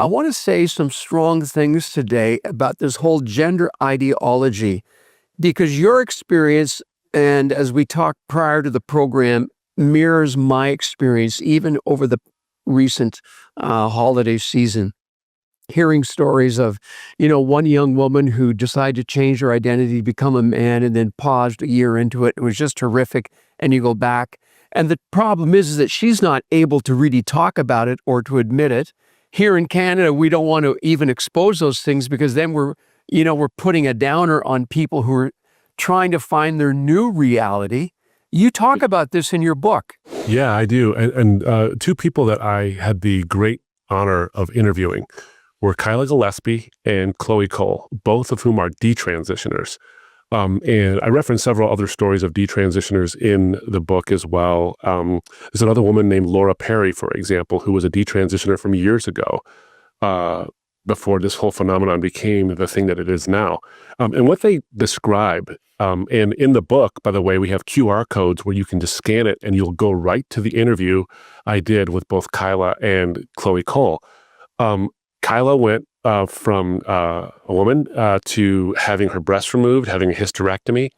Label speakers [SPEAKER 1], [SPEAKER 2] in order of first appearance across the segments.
[SPEAKER 1] I want to say some strong things today about this whole gender ideology because your experience, and as we talked prior to the program, mirrors my experience even over the recent holiday season. Hearing stories of, one young woman who decided to change her identity to become a man and then paused a year into it. It was just horrific. And you go back. And the problem is that she's not able to really talk about it or to admit it. Here in Canada, we don't want to even expose those things because then we're putting a downer on people who are trying to find their new reality. You talk about this in your book.
[SPEAKER 2] Yeah, I do. And two people that I had the great honor of interviewing were Kyla Gillespie and Chloe Cole, both of whom are detransitioners. And I referenced several other stories of detransitioners in the book as well. There's another woman named Laura Perry, for example, who was a detransitioner from years ago, before this whole phenomenon became the thing that it is now. And what they describe, and in the book, by the way, we have QR codes where you can just scan it and you'll go right to the interview I did with both Kyla and Chloe Cole. Kyla went from a woman to having her breast removed, having a hysterectomy,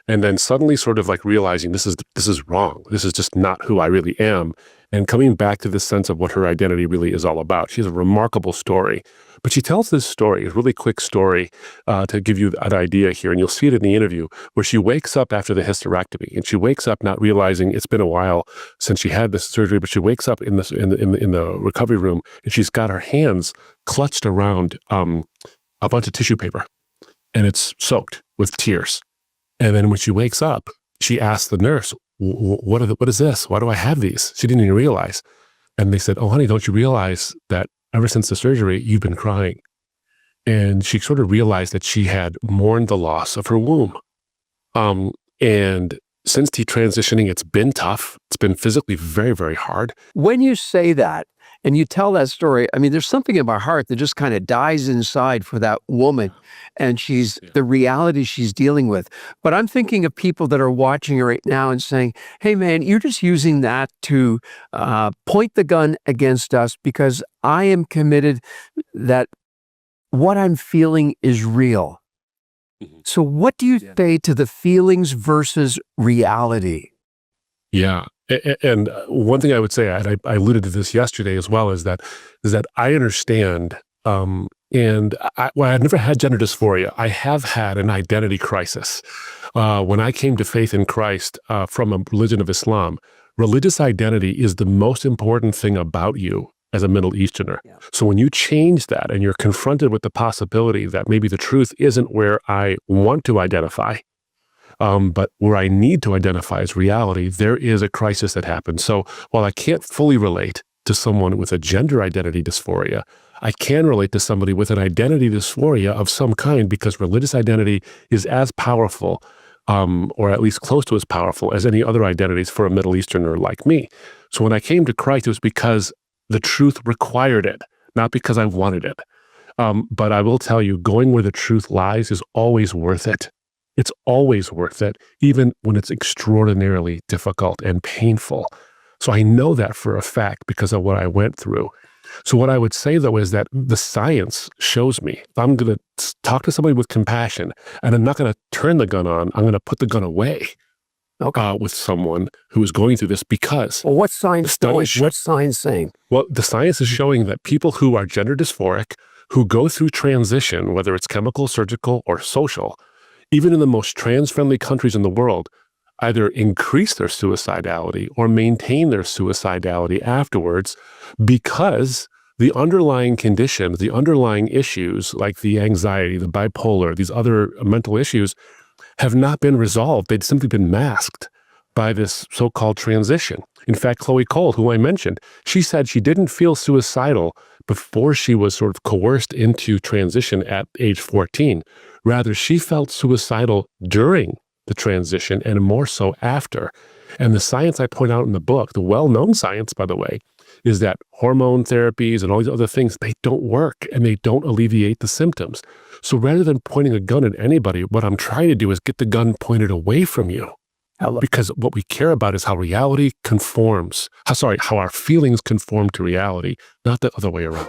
[SPEAKER 2] and then suddenly sort of like realizing this is wrong. This is just not who I really am. And coming back to this sense of what her identity really is all about. She has a remarkable story. But she tells this story, a really quick story, to give you an idea here, and you'll see it in the interview, where she wakes up after the hysterectomy, and she wakes up not realizing it's been a while since she had this surgery, but she wakes up in the recovery room, and she's got her hands clutched around a bunch of tissue paper, and it's soaked with tears. And then when she wakes up, she asks the nurse, what is this? Why do I have these? She didn't even realize. And they said, oh, honey, don't you realize that ever since the surgery, you've been crying? And she sort of realized that she had mourned the loss of her womb. And since detransitioning, it's been tough. It's been physically very, very hard.
[SPEAKER 1] When you say that and you tell that story, I mean, there's something in my heart that just kind of dies inside for that woman and the reality she's dealing with. But I'm thinking of people that are watching right now and saying, hey, man, you're just using that to point the gun against us because I am committed that what I'm feeling is real. Mm-hmm. So what do you say to the feelings versus reality?
[SPEAKER 2] Yeah. And one thing I would say, and I alluded to this yesterday as well, is that I understand, and I never had gender dysphoria. I have had an identity crisis. When I came to faith in Christ from a religion of Islam, religious identity is the most important thing about you as a Middle Easterner. Yeah. So when you change that and you're confronted with the possibility that maybe the truth isn't where I want to identify, but where I need to identify as reality, there is a crisis that happens. So while I can't fully relate to someone with a gender identity dysphoria, I can relate to somebody with an identity dysphoria of some kind because religious identity is as powerful, or at least close to as powerful as any other identities for a Middle Easterner like me. So when I came to Christ, it was because the truth required it, not because I wanted it. But I will tell you, going where the truth lies is always worth it. It's always worth it, even when it's extraordinarily difficult and painful. So I know that for a fact because of what I went through. So what I would say, though, is that the science shows me if I'm going to talk to somebody with compassion and I'm not going to turn the gun on, I'm going to put the gun away with someone who is going through this because...
[SPEAKER 1] Well, what's science saying?
[SPEAKER 2] Well, the science is showing that people who are gender dysphoric, who go through transition, whether it's chemical, surgical, or social, even in the most trans-friendly countries in the world, either increase their suicidality or maintain their suicidality afterwards because the underlying conditions, the underlying issues like the anxiety, the bipolar, these other mental issues have not been resolved. They'd simply been masked by this so-called transition. In fact, Chloe Cole, who I mentioned, she said she didn't feel suicidal before she was sort of coerced into transition at age 14. Rather, she felt suicidal during the transition and more so after. And the science I point out in the book, the well-known science, by the way, is that hormone therapies and all these other things, they don't work and they don't alleviate the symptoms. So rather than pointing a gun at anybody, what I'm trying to do is get the gun pointed away from you. Because what we care about is how reality conforms, how our feelings conform to reality, not the other way around.